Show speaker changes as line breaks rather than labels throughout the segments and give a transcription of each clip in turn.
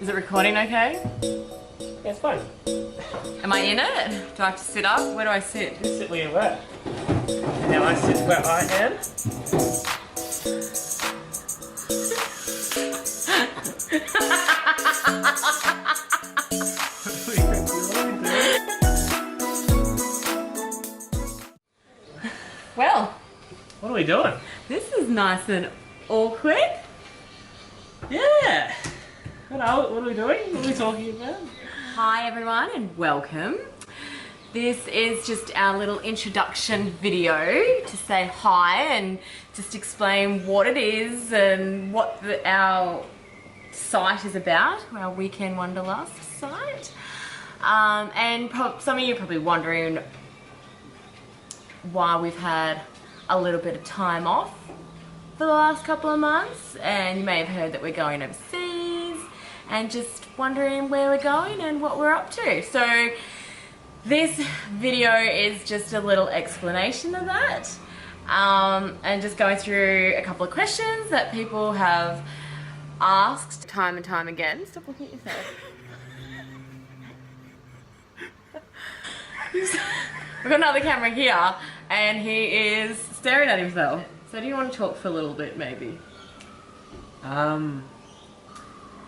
Is it recording okay?
Yeah, it's fine.
Am I in it? Do I have to sit up? Where do I sit?
Just sit where you were. And now I sit where I am.
Well,
What are we doing?
this is nice and awkward.
Yeah. What are we doing? What are we talking about?
Hi everyone and welcome. This is just our little introduction video to say hi and just explain what it is and what our site is about, our Weekend Wanderlust site. And some of you are probably wondering why we've had a little bit of time off for the last couple of months, and you may have heard that we're going overseas and just wondering where we're going and what we're up to. So this video is just a little explanation of that, and just going through a couple of questions that people have asked time and time again. Stop looking at yourself. We've got another camera here and he is staring at himself. So do you want to talk for a little bit maybe?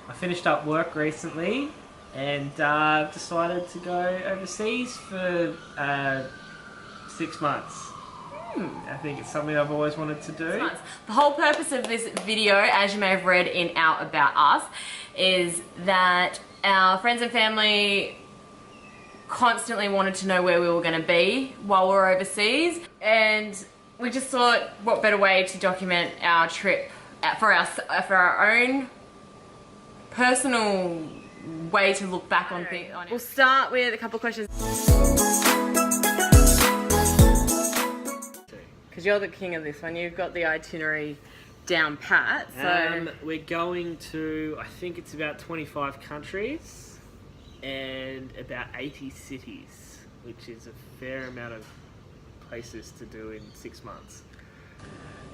I finished up work recently and decided to go overseas for 6 months. I think it's something I've always wanted to do.
Nice. The whole purpose of this video, as you may have read in our About Us, is that our friends and family constantly wanted to know where we were going to be while we were overseas, and we just thought what better way to document our trip for our own personal way to look back on things. We'll start with a couple of questions. Because you're the king of this one, you've got the itinerary down pat. So
we're going to, I think it's about 25 countries and about 80 cities, which is a fair amount of places to do in 6 months.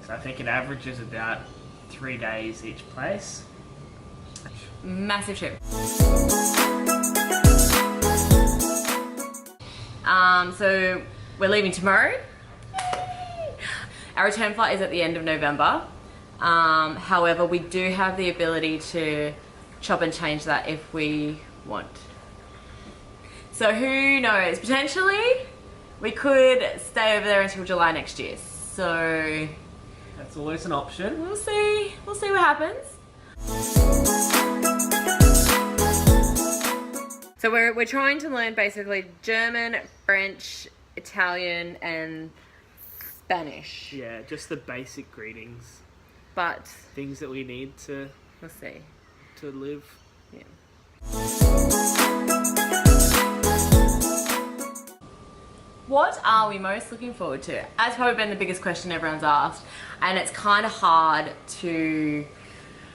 So I think it averages about 3 days each place.
Massive trip. So we're leaving tomorrow. Our return flight is at the end of November. However, we do have the ability to chop and change that if we want. So who knows? Potentially, we could stay over there until July next year. So
that's always an option.
We'll see. We'll see what happens. So we're trying to learn basically German, French, Italian, and Spanish.
Yeah, just the basic greetings.
But
things that we need to.
We'll see.
To live.
Yeah. What are we most looking forward to? That's probably been the biggest question everyone's asked, and it's kind of hard to...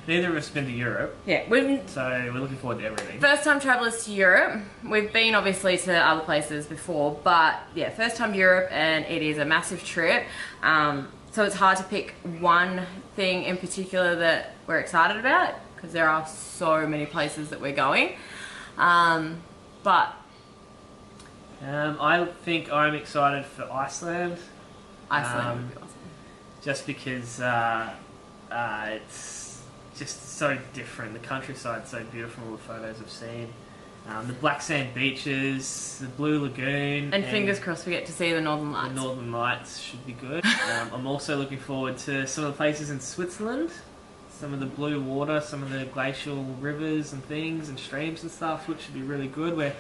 Neither of us have been to Europe.
Yeah.
So we're looking forward to everything.
First time travellers to Europe. We've been obviously to other places before, but yeah, first time Europe, and it is a massive trip. So it's hard to pick one thing in particular that we're excited about, because there are so many places that we're going. But
I think I'm excited for Iceland.
Iceland would be awesome.
Just because it's just so different. The countryside's so beautiful, the photos I've seen. The black sand beaches, the blue lagoon.
And fingers crossed we get to see the Northern Lights.
The Northern Lights should be good. I'm also looking forward to some of the places in Switzerland. Some of the blue water, some of the glacial rivers and things and streams and stuff, which should be really good. We're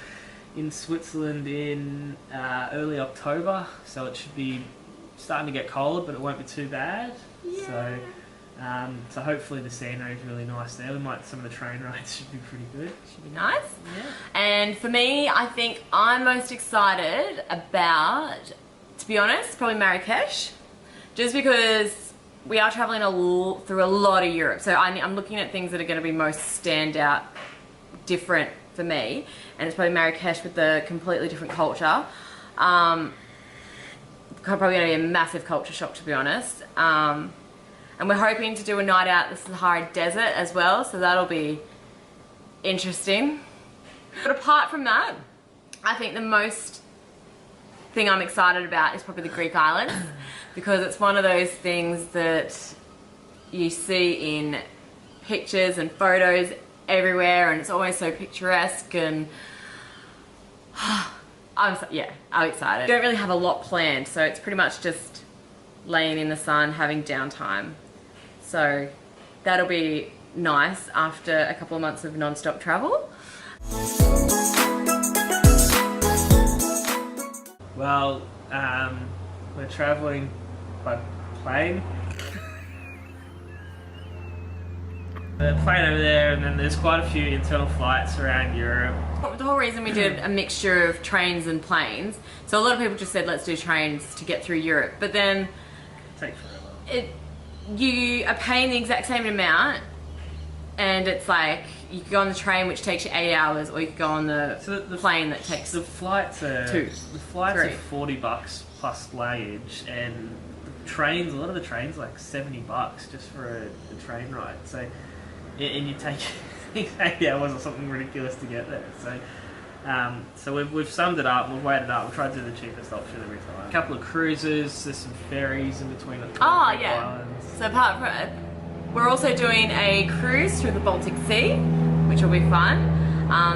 in Switzerland in early October, so it should be starting to get cold, but it won't be too bad. Yeah. So hopefully the scenery is really nice there. Some of the train rides should be pretty good.
Should be nice.
Yeah.
And for me, I think I'm most excited about, to be honest, probably Marrakesh, just because we are traveling through a lot of Europe. So I'm looking at things that are going to be most standout, different for me, and it's probably Marrakesh with the completely different culture. Probably going to be a massive culture shock, to be honest. And we're hoping to do a night out the Sahara Desert as well, so that'll be interesting. But apart from that, I think the most thing I'm excited about is probably the Greek islands, because it's one of those things that you see in pictures and photos everywhere, and it's always so picturesque, and I'm excited. Don't really have a lot planned, so it's pretty much just laying in the sun, having downtime. So that'll be nice after a couple of months of non-stop travel.
Well, we're travelling by plane. The plane over there, and then there's quite a few internal flights around Europe.
The whole reason we did a mixture of trains and planes, so a lot of people just said let's do trains to get through Europe, but then
Take forever.
You are paying the exact same amount, and it's like you could go on the train which takes you 8 hours, or you could go on the plane that takes
the flights are
two,
the flights
three.
are $40 plus luggage, and the trains, a lot of the trains are like $70 just for a train ride. So, and you take 8 hours or something ridiculous to get there. So we've summed it up, we've weighed it up, we've tried to do the cheapest option every time. A couple of cruises, there's some ferries in between the islands.
So apart from, we're also doing a cruise through the Baltic Sea, which will be fun.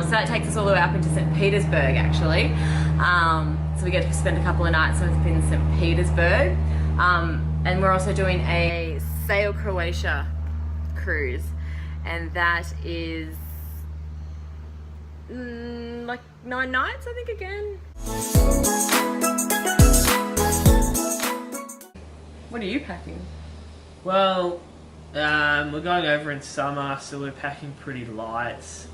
So that takes us all the way up into St. Petersburg, actually. So we get to spend a couple of nights in St. Petersburg. And we're also doing a Sail Croatia cruise, and that is like 9 nights, I think, again. What are you packing?
Well, we're going over in summer, so we're packing pretty light,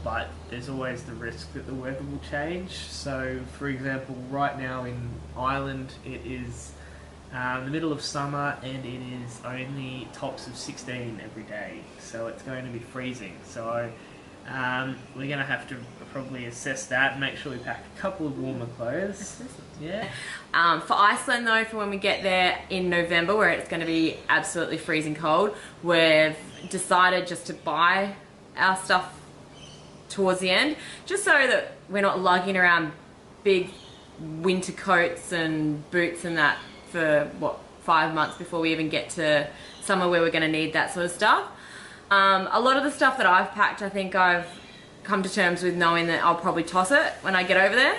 but there's always the risk that the weather will change. So, for example, right now in Ireland, it is the middle of summer, and it is only tops of 16 every day, so it's going to be freezing. So we're going to have to probably assess that and make sure we pack a couple of warmer clothes. Yeah.
For Iceland though, for when we get there in November, where it's going to be absolutely freezing cold, we've decided just to buy our stuff towards the end, just so that we're not lugging around big winter coats and boots and that for 5 months before we even get to somewhere where we're going to need that sort of stuff. A lot of the stuff that I've packed, I think I've come to terms with knowing that I'll probably toss it when I get over there.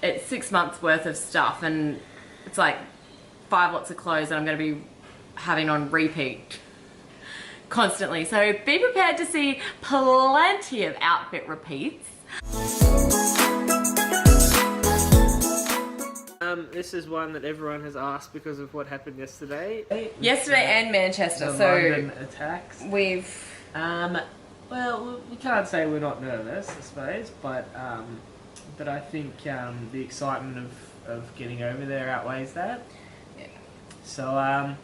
It's 6 months worth of stuff, and it's like 5 lots of clothes that I'm going to be having on repeat constantly. So be prepared to see plenty of outfit repeats.
This is one that everyone has asked because of what happened yesterday.
Yesterday and Manchester.
The
So
London attacks.
we've
Well, we can't say we're not nervous, I suppose, but I think the excitement of getting over there outweighs that.
Yeah.
So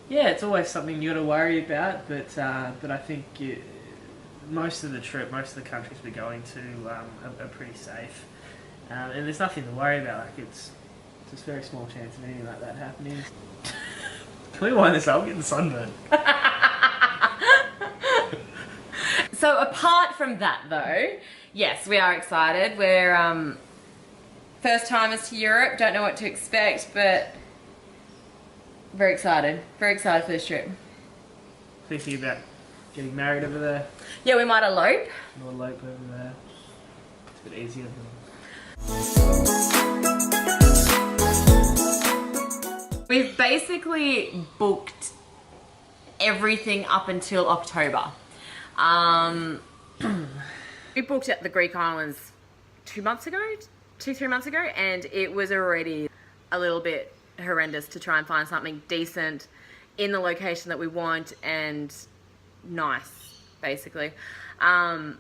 yeah, it's always something you got to worry about, but I think most of the trip, most of the countries we're going to are pretty safe, and there's nothing to worry about. Like it's just a very small chance of anything like that happening. Can we wind this up? I'm getting sunburned.
So apart from that though, yes, we are excited. We're first timers to Europe, don't know what to expect, but very excited. Very excited for this trip.
Thinking about getting married over there.
Yeah, we might elope.
Or elope over there. It's a bit easier than...
We've basically booked everything up until October. We booked at the Greek islands 2 months ago, 2-3 months ago, and it was already a little bit horrendous to try and find something decent in the location that we want and nice, basically. And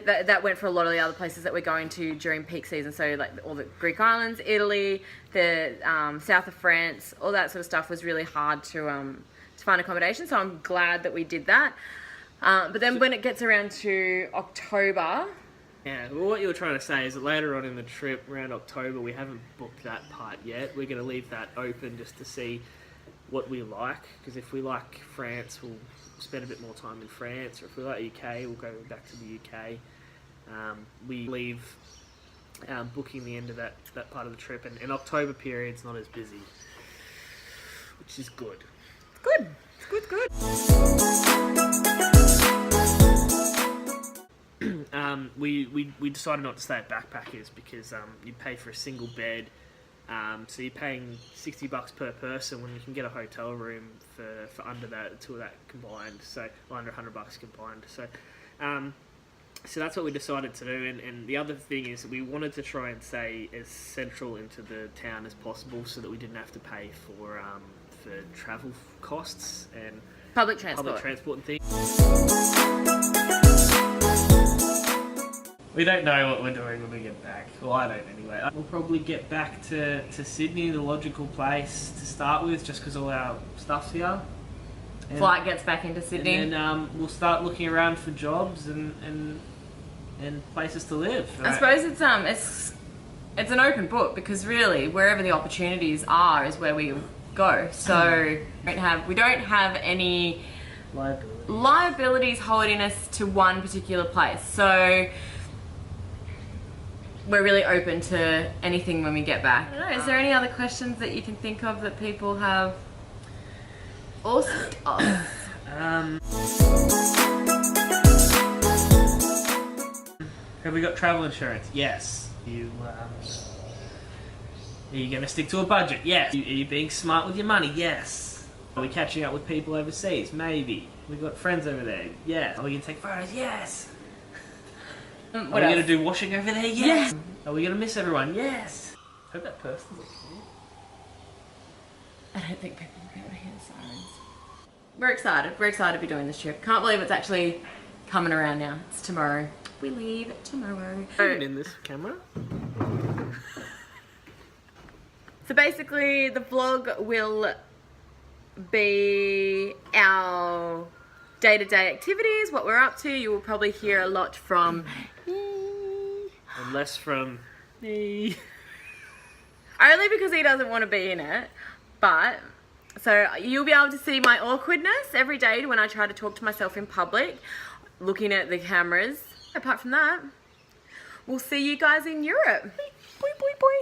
that went for a lot of the other places that we're going to during peak season. So like all the Greek islands, Italy, the south of France, all that sort of stuff was really hard to find accommodation. So I'm glad that we did that. But then when it gets around to October...
Yeah, well, what you were trying to say is that later on in the trip, around October, we haven't booked that part yet. We're going to leave that open just to see what we like, because if we like France, we'll spend a bit more time in France, or if we like the UK, we'll go back to the UK. We leave booking the end of that part of the trip, and October period's not as busy, which is good.
Good. It's good.
We decided not to stay at Backpackers because you pay for a single bed, so you're paying $60 per person when you can get a hotel room for under that, two of that combined, so under $100 combined. So that's what we decided to do, and the other thing is we wanted to try and stay as central into the town as possible so that we didn't have to pay for travel costs and
Public transport
and things. We don't know what we're doing when we get back. Well, I don't anyway. We'll probably get back to Sydney, the logical place to start with, just because all our stuff's here. And
flight gets back into Sydney.
And then we'll start looking around for jobs and places to live. Right?
I suppose it's an open book, because really wherever the opportunities are is where we go. So we don't have any liabilities holding us to one particular place. So we're really open to anything when we get back. I don't know, is there any other questions that you can think of that people have asked us?
Have we got travel insurance? Yes. Are you going to stick to a budget? Yes. Are you being smart with your money? Yes. Are we catching up with people overseas? Maybe. We've got friends over there? Yes. Are we going to take photos? Yes. Are we going to do washing over there? Yes. Are we going to miss everyone? Yes. I hope that person's okay.
I don't think people will be able to hear the sirens. We're excited. We're excited to be doing this trip. Can't believe it's actually coming around now. It's tomorrow. We leave tomorrow.
In this camera?
So basically the vlog will be our day-to-day activities, what we're up to. You will probably hear a lot from me.
And less from me.
Only because he doesn't want to be in it. But, so you'll be able to see my awkwardness every day when I try to talk to myself in public, looking at the cameras. Apart from that, we'll see you guys in Europe. Boy, boy, boy.